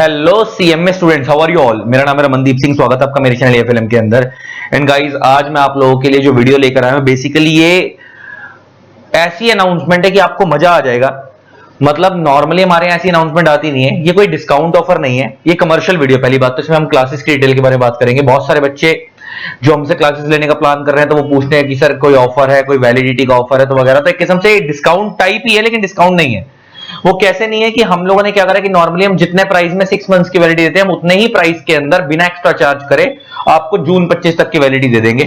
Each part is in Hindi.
Hello CMA students, how are you all. मेरा नाम है रमनदीप सिंह। स्वागत है आपका मेरे चैनल एफएलएम के अंदर। एंड गाइस, आज मैं आप लोगों के लिए जो वीडियो लेकर आया हूं, बेसिकली ये ऐसी अनाउंसमेंट है कि आपको मजा आ जाएगा। मतलब नॉर्मली हमारे यहाँ ऐसी अनाउंसमेंट आती नहीं है। ये कोई डिस्काउंट ऑफर नहीं है, ये कमर्शियल वीडियो। पहली बात तो इसमें हम क्लासेस की डिटेल के बारे में बात करेंगे। बहुत सारे बच्चे जो हमसे क्लासेस लेने का प्लान कर रहे हैं तो वो पूछते हैं कि सर कोई ऑफर है, कोई वैलिडिटी का ऑफर है तो वगैरह। तो एक किस्म से डिस्काउंट टाइप ही है, लेकिन डिस्काउंट नहीं है। वो कैसे नहीं है कि हम लोगों ने क्या करा कि नॉर्मली हम जितने प्राइस में 6 मंथ्स की वैलिडिटी देते हैं, हम उतने ही प्राइस के अंदर बिना एक्स्ट्रा चार्ज करे आपको जून 25 तक की वैलिडिटी दे देंगे।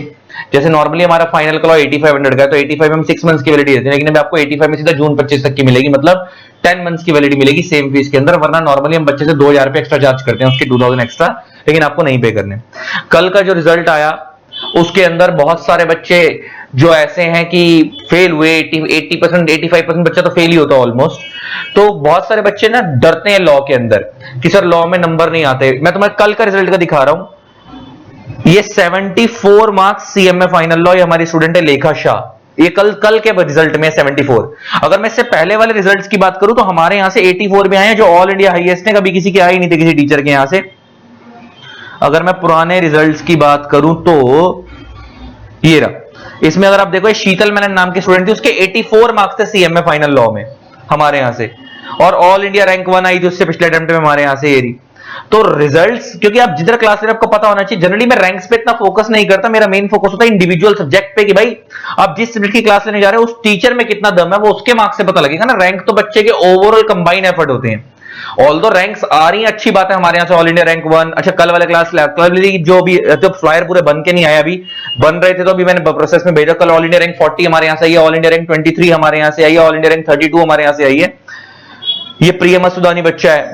जैसे नॉर्मली हमारा फाइनल क्लॉ 8500 का है, तो 85 में हम 6 मंथ्स की वैलिडिटी देते हैं, लेकिन अभी आपको 85 में सीधा जून 25 तक की मिलेगी। मतलब 10 मंथ्स की वैलिडिटी मिलेगी सेम फीस के अंदर। वरना नॉर्मली हम बच्चे से 2000 रुपए एक्स्ट्रा चार्ज करते हैं, उसके 2000 एक्स्ट्रा, लेकिन आपको नहीं पे करने। कल का जो रिजल्ट आया उसके अंदर बहुत सारे बच्चे जो ऐसे हैं कि फेल हुए। 80% 85% बच्चा तो फेल ही होता है ऑलमोस्ट। तो बहुत सारे बच्चे ना डरते हैं लॉ के अंदर कि सर लॉ में नंबर नहीं आते। मैं तुम्हें कल का रिजल्ट का दिखा रहा हूं। ये 74 मार्क्स सीएमए फाइनल लॉ, ये हमारी स्टूडेंट है लेखा शाह। ये कल के रिजल्ट में 74। अगर मैं इससे पहले वाले रिजल्ट्स की बात करूं तो हमारे यहां से 84 भी आए हैं, जो ऑल इंडिया हाईएस्ट है। कभी किसी के आए ही नहीं थे किसी टीचर के यहां से। अगर मैं पुराने रिजल्ट्स की बात करूं तो ये रहा। इसमें अगर आप देखो, शीतल मेनन नाम की स्टूडेंट थी, उसके 84 मार्क्स थे सीएमए फाइनल लॉ में हमारे यहां से। और ऑल इंडिया रैंक 1 आई थी उससे पिछले अटेम्प्ट में हमारे यहां से ये रही। तो रिजल्ट्स, क्योंकि आप जिधर क्लास में आपको पता होना चाहिए। जनरली मैं रैंक्स पे इतना फोकस नहीं करता, मेरा मेन फोकस होता है इंडिविजुअल सब्जेक्ट पे कि भाई आप जिस सब्जेक्ट की क्लास लेने जा रहे हो उस टीचर में कितना दम है, वो उसके मार्क्स से पता लगेगा ना। रैंक तो बच्चे के ओवरऑल कंबाइन एफर्ट होते हैं। ऑल्दो रैंक्स आ रही हैं, अच्छी बात है। हमारे यहां से ऑल इंडिया रैंक 1। अच्छा, कल वाले क्लास जो भी जो फ्लायर पूरे बन के नहीं आया, अभी बन रहे थे तो अभी मैंने प्रोसेस में भेजा। कल ऑल इंडिया रैंक 40 हमारे यहां से आई है, ऑल इंडिया रैंक 23 हमारे यहां से आई है, ऑल इंडिया रैंक 32 हमारे यहां से आई है। ये प्रियमा सुदानी बच्चा है।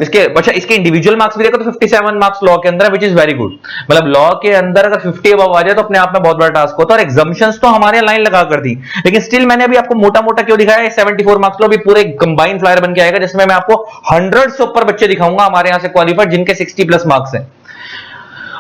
इसके इंडिविजुअल मार्क्स भी देखो तो 57 मार्क्स लॉ के अंदर है, विच इज वेरी गुड। मतलब लॉ के अंदर अगर 50 अबव आ जाए तो अपने आप में बहुत बड़ा टास्क होता है। और एग्जाम्पशंस तो हमारे लाइन लगा कर दी, लेकिन स्टिल मैंने अभी आपको मोटा मोटा क्यों दिखाया है। 74 मार्क्स लो अभी पूरे कंबाइंड फ्लायर बन के आएगा, जिसमें मैं आपको 100 से ऊपर बच्चे दिखाऊंगा हमारे यहां से क्वालिफाइड, जिनके 60 प्लस मार्क्स हैं।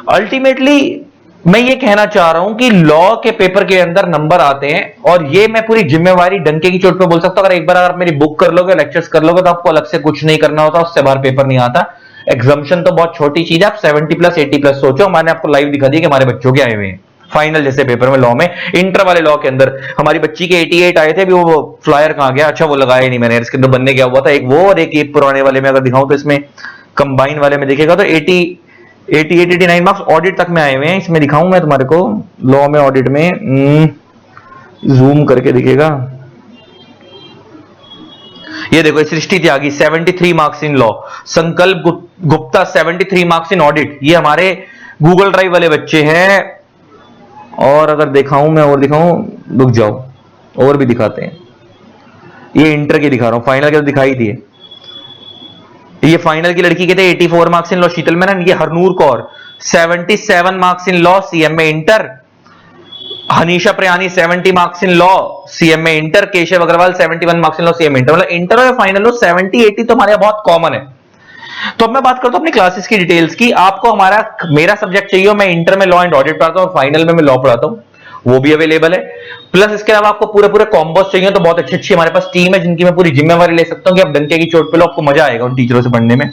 अल्टीमेटली मैं ये कहना चाह रहा हूं कि लॉ के पेपर के अंदर नंबर आते हैं, और ये मैं पूरी जिम्मेवारी डंके की चोट पे बोल सकता हूं। अगर एक बार आप मेरी बुक कर लोगे, लेक्चर्स कर लोगे, तो आपको अलग से कुछ नहीं करना होता, उससे बाहर पेपर नहीं आता। एग्जाम्पशन तो बहुत छोटी चीज है। आप 70 प्लस 80 प्लस सोचो। मैंने आपको लाइव दिखा दिया कि हमारे बच्चों के आए हुए हैं फाइनल जैसे पेपर में। लॉ में इंटर वाले लॉ के अंदर हमारी बच्ची के 88 आए थे। अभी वो फ्लायर कहां गया? अच्छा, वो लगाया नहीं मैंने, इसके अंदर बनने गया हुआ था एक वो, और एक ये पुराने वाले में अगर दिखाऊं तो इसमें कंबाइन वाले में देखिएगा तो 89 मार्क्स ऑडिट तक में आए हुए हैं। इसमें दिखाऊं मैं तुम्हारे को लॉ में, ऑडिट में जूम करके दिखेगा। ये देखो, सृष्टि त्यागी 73 मार्क्स इन लॉ, संकल्प गुप्ता 73 मार्क्स इन ऑडिट। ये हमारे गूगल ड्राइव वाले बच्चे हैं। और अगर दिखाऊं मैं, और दिखाऊं, रुक जाओ और भी दिखाते हैं। ये इंटर की दिखा रहा हूं, फाइनल के तो दिखाई दिए। ये फाइनल की लड़की के थे 84 marks in law, Sheetal Menon. ये Harnoor Kaur 77 marks in law, CMA inter. Hanisha Prayani 70 marks in law, CMA inter. Keshav Agarwal 71 marks in law, CMA inter. मतलब इंटर और फाइनल लो 70 80 तो हमारे बहुत कॉमन है। तो अब मैं बात करता हूं अपनी क्लासेस की डिटेल्स की। आपको मेरा सब्जेक्ट चाहिए, मैं इंटर में लॉ एंड ऑडिट पढ़ाता हूं और फाइनल में मैं लॉ पढ़ाता हूं, वो भी अवेलेबल है। प्लस इसके अलावा आपको पूरे कॉम्बोस चाहिए तो बहुत अच्छी हमारे पास टीम है, जिनकी मैं पूरी जिम्मेवारी ले सकता हूं कि आप डंके की चोट पे लो, आपको मजा आएगा उन टीचरों से पढ़ने में।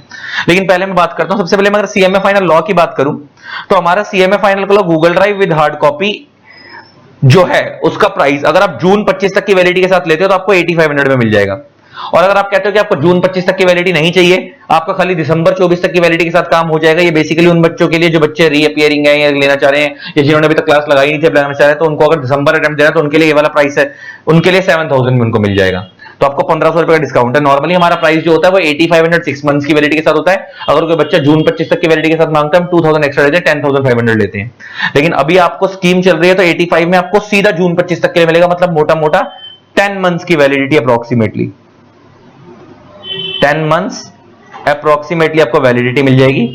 लेकिन पहले मैं बात करता हूं, सबसे पहले मैं अगर सीएमए फाइनल लॉ की बात करूं तो हमारा सीएमए फाइनल का Google Drive with hard copy जो है उसका प्राइस, अगर आप जून 25 तक की वैलिडिटी के साथ लेते हो तो आपको 8500 में मिल जाएगा। और अगर आप कहते हो कि आपको जून 25 तक की वैलिडिटी नहीं चाहिए, आपका खाली दिसंबर 24 तक की वैलिडिटी के साथ काम हो जाएगा। ये बेसिकली उन बच्चों के लिए जो बच्चे रीअपियरिंग है या लेना चाह रहे हैं, या जिन्होंने अभी तक क्लास लगाई नहीं थी लगाना चाह रहे हैं, तो उनको अगर दिसंबर अटेम्प्ट देना तो उनके लिए ये वाला प्राइस है। उनके लिए 7000 में उनको मिल जाएगा। तो आपको 1500 रुपए का डिस्काउंट है। नॉर्मली हमारा प्राइस जो होता है वो 8500 6 मंथ्स की वैलिडिटी के साथ होता है। अगर कोई बच्चा जून 25 तक की वैलिडिटी के साथ मांगता है, हम 2000 एक्स्ट्रा लेते हैं, 10500 लेते हैं। लेकिन अभी आपको स्कीम चल रही है तो 85 में आपको सीधा जून 25 तक के लिए मिलेगा। मतलब मोटा मोटा 10 मंथ्स की वैलिडिटी अप्रोक्सीमेटली 10 मंथ्स अप्रोक्सीमेटली आपको वैलिडिटी मिल जाएगी।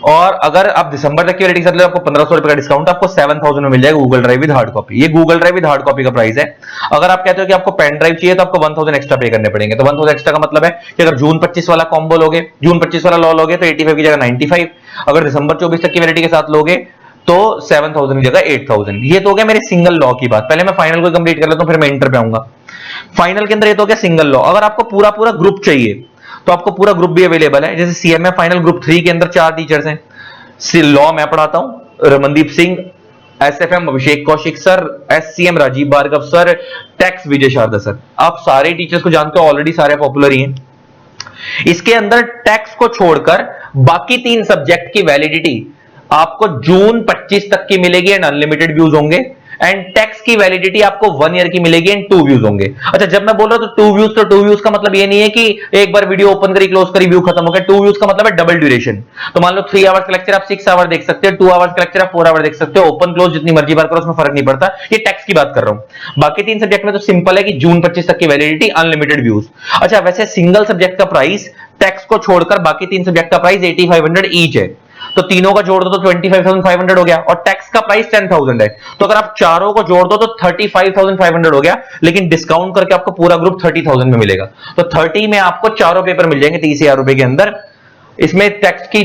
और अगर आप दिसंबर तक की वैलिडिटी के साथ ले, आपको 1500 रुपए का डिस्काउंट, आपको 7000 में मिल जाएगा Google Drive with hard copy. ये Google Drive with hard copy का प्राइस है। अगर आप कहते हो कि आपको पेन ड्राइव चाहिए तो आपको 1000 एक्स्ट्रा पे करने पड़ेंगे। तो 1000 एक्स्ट्रा का मतलब है कि अगर जून 25 वाला कॉम्बो लोगे, जून 25 वाला लॉ लोगे तो 85 की जगह 95। अगर दिसंबर 24 तक की वैलिडिटी के साथ लोगे तो 7000 की जगह 8000। ये तो हो गया मेरे सिंगल लॉ की बात। पहले मैं फाइनल को कंप्लीट कर लेता हूं, फिर मैं इंटर पे आऊंगा। फाइनल के अंदर ये तो हो गया सिंगल लॉ। अगर आपको पूरा ग्रुप चाहिए तो आपको पूरा ग्रुप भी अवेलेबल है। जैसे सीएमए फाइनल ग्रुप 3 के अंदर 4 टीचर्स हैं। लॉ मैं पढ़ाता हूं, Ramandeep Singh, SFM Abhishek Kaushik sir, SCM Rajiv Bhargava sir, tax Vijay Sharda sir. आप सारे टीचर्स को जानते हो, ऑलरेडी सारे पॉपुलर ही हैं। इसके अंदर टैक्स को छोड़कर बाकी 3 सब्जेक्ट की वैलिडिटी आपको जून 25 तक की मिलेगी एंड अनलिमिटेड व्यूज होंगे। एंड टैक्स की वैलिडिटी आपको 1 ईयर की मिलेगी एंड 2 व्यूज होंगे। अच्छा, जब मैं बोल रहा हूं तो 2 व्यूज का मतलब ये नहीं है कि एक बार वीडियो ओपन करी क्लोज करी व्यू खत्म हो गया। 2 व्यूज का मतलब है डबल ड्यूरेशन। तो मान लो 3 आवर्स का लेक्चर आप 6 आवर देख सकते हो, 2 आवर्स का लेक्चर आप 4 आवर देख सकते हो। ओपन क्लोज जितनी मर्जी बार करो, उसमें फर्क नहीं पड़ता। ये टैक्स की बात कर रहा हूं। बाकी 3 सब्जेक्ट में तो सिंपल है कि जून 25 तक की वैलिडिटी, अनलिमिटेड व्यूज। अच्छा, वैसे सिंगल सब्जेक्ट का प्राइस टैक्स को छोड़कर बाकी 3 सब्जेक्ट का प्राइस 8500 ईच है। तो तीनों का जोड़ दो तो 25,500 हो गया और टैक्स का प्राइस 10,000 है। तो अगर आप चारों को जोड़ दो तो 35,500 हो गया, लेकिन डिस्काउंट करके आपको पूरा ग्रुप 30,000 में मिलेगा। तो 30 में आपको चारों पेपर मिल जाएंगे 30,000 रुपए के अंदर। इसमें टैक्स की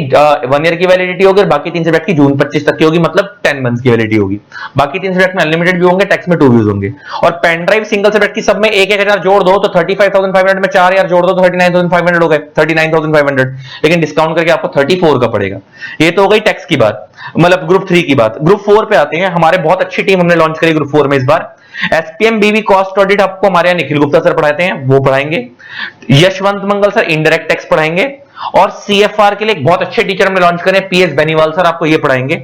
1 ईयर की वैलिडिटी होगी और बाकी 3 सब्जेक्ट की जून 25 तक की होगी, मतलब 10 मंथ्स की वैलिडिटी होगी। बाकी 3 सब्जेक्ट में अनलिमिटेड भी होंगे, टैक्स में 2 व्यूज होंगे। और पेन ड्राइव सिंगल सब्जेक्ट की सब में 1,000 जोड़ दो तो 35,500 में 4,000 जोड़ दो तो 39,500 हो गए, 39,500। लेकिन डिस्काउंट करके आपको 34 का पड़ेगा। ये तो हो गई टैक्स की बात, मतलब ग्रुप 3 की बात। ग्रुप 4 पे आते हैं। हमारे बहुत अच्छी टीम हमने लॉन्च करी ग्रुप 4 में इस बार। एसपीएम बीवी कॉस्ट ऑडिट आपको हमारे यहाँ निखिल गुप्ता सर पढ़ाते हैं, वो पढ़ाएंगे। यशवंत मंगल सर इनडायरेक्ट टैक्स पढ़ाएंगे। और सीएफआर के लिए एक बहुत अच्छे टीचर हमने लॉन्च करे, पीएस बेनीवाल सर, आपको ये पढ़ाएंगे।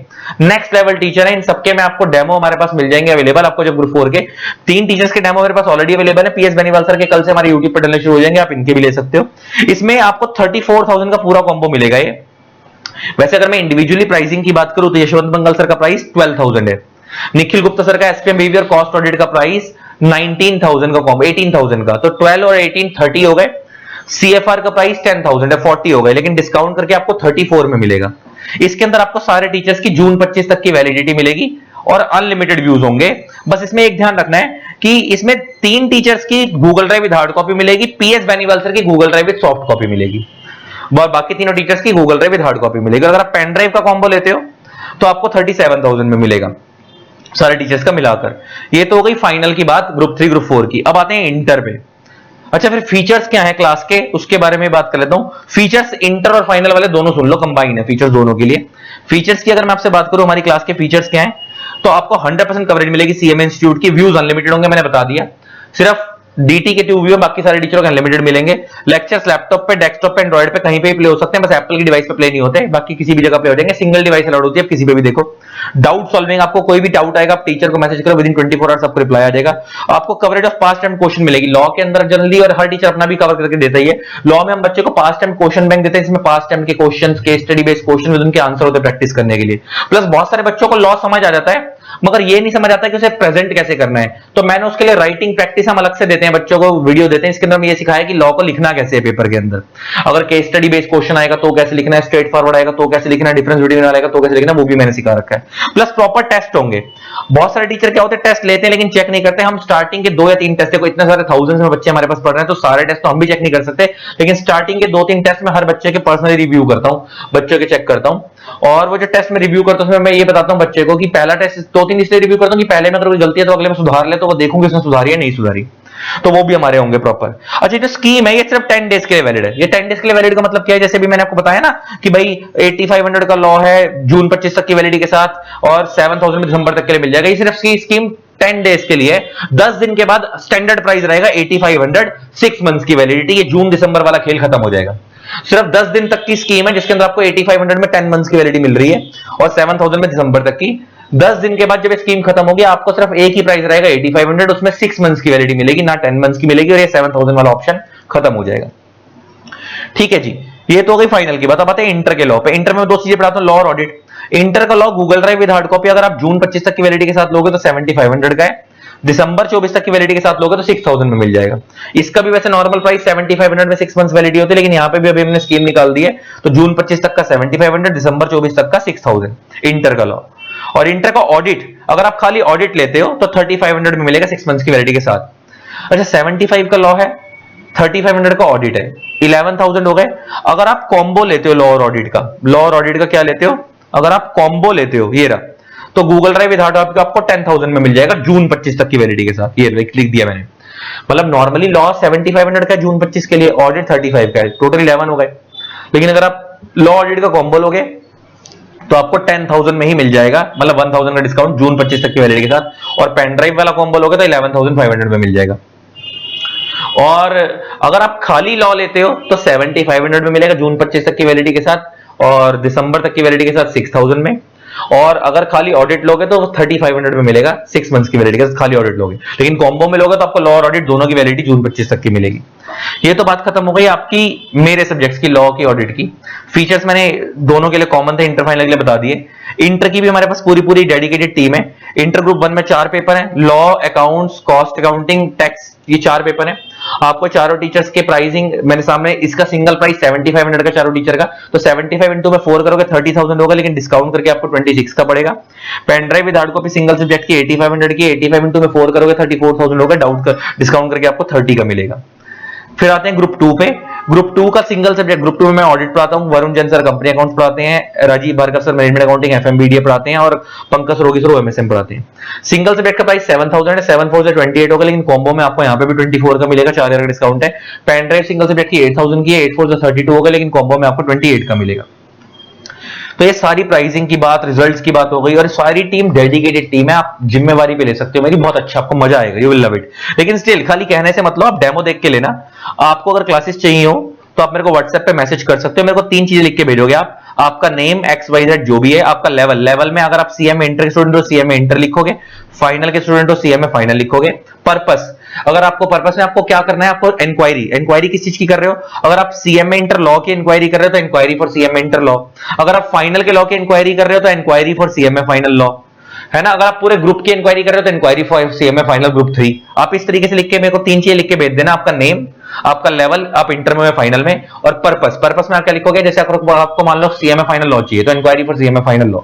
नेक्स्ट लेवल टीचर है। इन सबके में आपको डेमो हमारे पास मिल जाएंगे अवेलेबल। आपको जब ग्रुप 4 के 3 टीचर्स के डेमो मेरे पास ऑलरेडी अवेलेबल है। पीएस बेनीवाल सर के कल से हमारे यूट्यूब पर डलने शुरू हो जाएंगे, आप इनके भी ले सकते हो। इसमें आपको 34,000 का पूरा कॉम्बो मिलेगा ये। वैसे अगर मैं इंडिविजुअली प्राइसिंग की बात करूं तो यशवंत मंगल सर का प्राइस 12,000 है। निखिल गुप्ता सर का एसपीएम बिहेवियर कॉस्ट ऑडिट का प्राइस 19,000 का कॉम्बो, 18,000 का। तो 12 और 18 30 हो गए। सीएफआर का प्राइस 10,000 है, 40 हो गए, लेकिन डिस्काउंट करके आपको 34 में मिलेगा। इसके अंदर आपको सारे टीचर्स की जून 25 तक की वैलिडिटी मिलेगी और अनलिमिटेड व्यूज होंगे। बस इसमें एक ध्यान रखना है कि इसमें 3 टीचर्स की Google Drive with hard copy मिलेगी, पीएस बेनीवाल सर की Google Drive with soft copy मिलेगी, और बाकी तीनों टीचर्स की Google Drive with hard copy मिलेगी। अगर आप पेन ड्राइव का कॉम्बो लेते हो तो आपको 37,000 में मिलेगा सारे टीचर्स का मिलाकर। ये तो हो गई फाइनल की बात ग्रुप 3 ग्रुप 4 की। अब आते हैं इंटर पे। अच्छा, फिर फीचर्स क्या है क्लास के, उसके बारे में बात कर लेता हूं। फीचर्स इंटर और फाइनल वाले दोनों सुन लो, कंबाइन है फीचर्स दोनों के लिए। फीचर्स की अगर मैं आपसे बात करूं, हमारी क्लास के फीचर्स क्या है, तो आपको 100% कवरेज मिलेगी सीएमए इंस्टीट्यूट की। व्यूज अनलिमिटेड होंगे, मैंने बता दिया। सिर्फ डीटी के 2 व्यू, बाकी सारे टीचरों को अनलिमिटेड मिलेंगे। लेक्चर्स लैपटॉप पे, डेस्कटॉप पे, एंड्रॉइड पे कहीं पे भी प्ले हो सकते हैं, बस एप्पल की डिवाइस पे प्ले नहीं होते, बाकी किसी भी जगह प्ले हो जाएंगे। सिंगल डिवाइस अलाउड होती है, किसी पे भी देखो। डाउट सॉल्विंग, आपको कोई भी डाउट आएगा आप टीचर को मैसेज करो, विद इन 24 आवर्स आपको रिप्लाई आ जाएगा। आपको coverage of past time question मिलेगी। लॉ के अंदर जनरली, और हर टीचर अपना भी कवर करके देता ही है, लॉ में हम बच्चे को पास्ट टाइम क्वेश्चन बैंक देते हैं, इसमें पास्ट टाइम के questions, case study based question with उनके आंसर होते हैं प्रैक्टिस करने के लिए। प्लस बहुत सारे बच्चों को लॉ समझ आ जाता है, मगर ये नहीं समझ आता कि उसे प्रेजेंट कैसे करना है। तो मैंने उसके लिए राइटिंग प्रैक्टिस हम अलग से देते हैं, बच्चों को वीडियो देते हैं। इसके अंदर हम ये सिखाया कि लॉ को लिखना कैसे है पेपर के अंदर। अगर केस स्टडी बेस्ड क्वेश्चन आएगा तो कैसे लिखना है, स्ट्रेट फॉरवर्ड आएगा तो कैसे लिखना है, डिफरेंस बिटवीन आएगा तो कैसे लिखना है, वो भी मैंने सिखा रखा है। प्लस प्रॉपर टेस्ट होंगे। बहुत सारे टीचर क्या होते हैं, टेस्ट लेते हैं लेकिन चेक नहीं करते। हम स्टार्टिंग के 2 या 3 टेस्ट को, इतने सारे थाउजेंड्स में बच्चे हमारे पास पढ़ रहे हैं, तो सारे टेस्ट तो हम भी चेक नहीं कर सकते, लेकिन स्टार्टिंग के 2-3 टेस्ट में हर बच्चे के पर्सनली रिव्यू करता हूं, बच्चों के चेक करता हूं। और वो जो टेस्ट में रिव्यू करता हूं उसमें मैं ये बताता हूं बच्चे को कि पहला टेस्ट 2-3 इसलिए रिव्यू करता हूं कि पहले में अगर कोई गलती है तो अगले में सुधार ले, तो वो देखूंगी उसने सुधारी है नहीं सुधारी, तो वो भी हमारे होंगे प्रॉपर। अच्छा, जो स्कीम है ये सिर्फ 10 डेज के लिए वैलिड है। ये 10 डेज के लिए वैलिड का मतलब क्या है, जैसे भी मैंने आपको बताया ना कि भाई 8500 का लॉ है जून 25 तक की वैलिडिटी के साथ, और 7000 में दिसंबर तक के लिए मिल जाएगा। ये सिर्फ स्कीम 10 डेज के लिए। 10 दिन के बाद स्टैंडर्ड प्राइस रहेगा 8500, 6 मंथ्स की वैलिडिटी। ये जून दिसंबर वाला खेल खत्म हो जाएगा। सिर्फ 10 दिन तक की स्कीम है जिसके अंदर आपको 8500 में 10 मंथ्स की वैलिडिटी मिल रही है और 7000 में दिसंबर तक की। 10 दिन के बाद जब स्कीम खत्म होगी आपको सिर्फ एक ही प्राइस रहेगा 8500, उसमें 6 मंथ्स की वैलिडिटी मिलेगी, ना 10 मंथ्स की मिलेगी, और ये 7000 वाला ऑप्शन खत्म हो जाएगा। ठीक है जी, ये तो हो गई फाइनल की बात। अब आते हैं इंटर के लॉ पे। इंटर में 2 चीजें पढ़ाता हूं, लॉ और ऑडिट। इंटर का law Google Drive with hard copy अगर आप जून 25 तक की वैलिडिटी के साथ लोगे तो 7500 का है। दिसंबर 24 तक की वैलिडिटी के साथ लोगे तो 6000 में मिल जाएगा। इसका भी वैसे नॉर्मल प्राइस 7500 में 6 मंथ्स वैलिडिटी होती है, लेकिन यहां पे भी अभी हमने स्कीम निकाल दी है, तो जून 25 तक का 7500, दिसंबर 24 तक का 6000 इंटर का लॉ। और इंटर का ऑडिट अगर आप खाली ऑडिट लेते हो तो 3500 में मिलेगा 6 मंथ्स की वैलिडिटी के साथ। अच्छा, 75 का लॉ है, 3500 का ऑडिट है, 11000 हो गए। अगर आप कॉम्बो लेते हो लॉ और ऑडिट का, लॉ और ऑडिट का क्या लेते हो, अगर आप कॉम्बो लेते हो, ये रहा, तो Google Drive with hard copy आपको 10000 में मिल जाएगा जून 25 तक की वैलिडिटी के साथ। ये लिख दिया मैंने। मतलब नॉर्मली लॉ 7500 का जून 25 के लिए, ऑडिट 35 का है, टोटल 11 हो गए। लेकिन अगर आप लॉ ऑडिट का कॉम्बो लोगे तो आपको 10,000 में ही मिल जाएगा, मतलब 1000 का डिस्काउंट जून 25 तक की वैलिडिटी के साथ। और पेन ड्राइव वाला कॉम्बो लोगे तो 11,500 में मिल जाएगा। और अगर आप खाली लॉ लेते हो तो 7500 में मिलेगा जून 25 तक की वैलिडिटी के साथ, और दिसंबर तक की वैलिडिटी के साथ 6000 में। और अगर खाली ऑडिट लोगे तो 3500 में मिलेगा 6 मंथ्स की वैलिडिटी के साथ, खाली ऑडिट लोगे। लेकिन कॉम्बो में लोगे तो आपको लॉ और ऑडिट दोनों की वैलिडिटी जून 25 तक की मिलेगी। ये तो बात खत्म हो गई आपकी मेरे सब्जेक्ट्स की, लॉ की, ऑडिट की। फीचर्स मैंने दोनों के लिए कॉमन थे, इंटर फाइनल के लिए बता दिए। इंटर की भी हमारे पास पूरी पूरी डेडिकेटेड टीम है। इंटर ग्रुप 1 में 4 पेपर हैं, law, accounts, cost accounting, tax, ये 4 पेपर हैं। आपको चारों टीचर्स के प्राइसिंग मैंने सामने, इसका सिंगल प्राइस 7500 का चारों टीचर का, तो 75 इंटू में 4 करोगे 30,000 होगा, लेकिन डिस्काउंट करके आपको 26 का पड़ेगा। Pen drive with hard copy single subject की 8500 की, 85 इंटू में 4 करोगे 34,000 होगा, डिस्काउंट करके आपको 30 का मिलेगा। फिर आते हैं ग्रुप 2 पे। ग्रुप 2 का सिंगल सब्जेक्ट, ग्रुप 2 में मैं ऑडिट पढ़ाता हूं, Varun Jain sir company accounts पढ़ाते हैं, Rajiv Bhargava sir management accounting FMBDA पढ़ाते हैं, और पंकज रोगी सर एमएसएम पढ़ाते हैं। सिंगल सब्जेक्ट का प्राइस 7000 है, 7 से 28 होगा, लेकिन कॉम्बो में आपको यहाँ पे भी 24 का मिलेगा, 4000 का डिस्काउंट है। पेन ड्राइव सिंगल सब्जेक्ट की 8000 की है, 8 से 32 होगा, लेकिन कॉम्बो में आपको 28 का मिलेगा। तो ये सारी प्राइसिंग की बात, रिजल्ट्स की बात हो गई, और सारी टीम डेडिकेटेड टीम है, आप जिम्मेवारी पे ले सकते हो मेरी, बहुत अच्छा, आपको मजा आएगा, यू विल लव इट। लेकिन स्टिल खाली कहने से मतलब, आप डेमो देख के लेना। आपको अगर क्लासेस चाहिए हो तो आप मेरे को व्हाट्सएप पे मैसेज कर सकते हो, मेरे को 3 चीजें लिख के भेजोगे आप, आपका नेम XYZ जो भी है, आपका लेवल में अगर आप सीएम इंटर के स्टूडेंट हो सीएम इंटर लिखोगे, फाइनल के स्टूडेंट हो सीएम फाइनल लिखोगे। पर्पस, अगर आपको पर्पस में आपको क्या करना है, आपको इंक्वायरी किस चीज की कर रहे हो, अगर आप सीएम इंटर लॉ की इंक्वायरी कर रहे हो तो inquiry for CM inter law, अगर आप फाइनल के लॉ की इंक्वायरी कर रहे हो तो inquiry for CM final law, है ना। अगर आप पूरे ग्रुप की इंक्वायरी कर रहे हो तो inquiry for CM final group 3। आप इस तरीके से लिख के मेरे को 3 चीजें लिख के भेज देना, आपका नेम, आपका लेवल, आप इंटर में फाइनल में, और पर्पस में आप क्या लिखोगे, जैसे आपको मान लो सीएमए फाइनल लॉ चाहिए तो inquiry for CMA final law,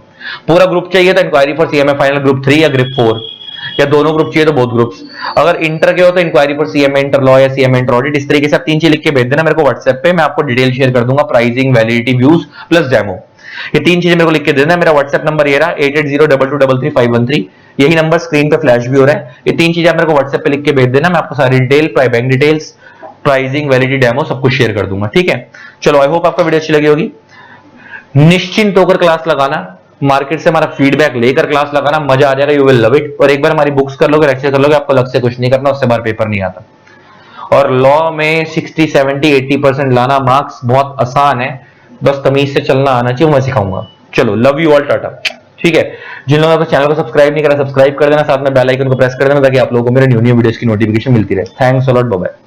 पूरा ग्रुप चाहिए तो inquiry for CMA final group 3 या ग्रुप 4, या दोनों ग्रुप चाहिए तो बोथ ग्रुप्स। अगर इंटर के हो तो inquiry for CMA inter law या सीएमए इंटर ऑडिट। इस तरीके से आप 3 चीज लिख के भेज देना मेरे को व्हाट्सएप पे, मैं आपको डिटेल शेयर कर दूंगा, pricing, validity, views plus demo. ये 3 चीजें मेरे को लिख के देना। मेरा व्हाट्सएप नंबर ये रहा 8802233513, यही नंबर स्क्रीन पे फ्लैश भी हो रहा है। ये 3 चीजें आप मेरे को व्हाट्सएप पे लिख के भेज देना, मैं आपको सारी detail, bank details, pricing, validity, demo सब कुछ शेयर कर दूंगा, ठीक है। चलो, आई होप आपको वीडियो अच्छी लगी होगी। निश्चिंत होकर क्लास लगाना, मार्केट से हमारा फीडबैक लेकर क्लास लगाना, मजा आ जाएगा, यू विल लव इट। और एक बार हमारी बुक्स कर लोगे, लेक्चर कर लोगे, आपको लग से कुछ नहीं करना, उससे बाहर पेपर नहीं आता। और लॉ में 60, 70, 80% लाना मार्क्स बहुत आसान है, बस तमीज से चलना आना चाहिए, मैं सिखाऊंगा। चलो, लव यू ऑल, टाटा, ठीक है। जिन लोगों ने चैनल को सब्सक्राइब नहीं करा, सब्सक्राइब कर देना, साथ में बेल आइकन को प्रेस कर देना, ताकि आप लोगों को मेरे न्यू वीडियोस की नोटिफिकेशन मिलती रहे। Thanks a lot, bye bye.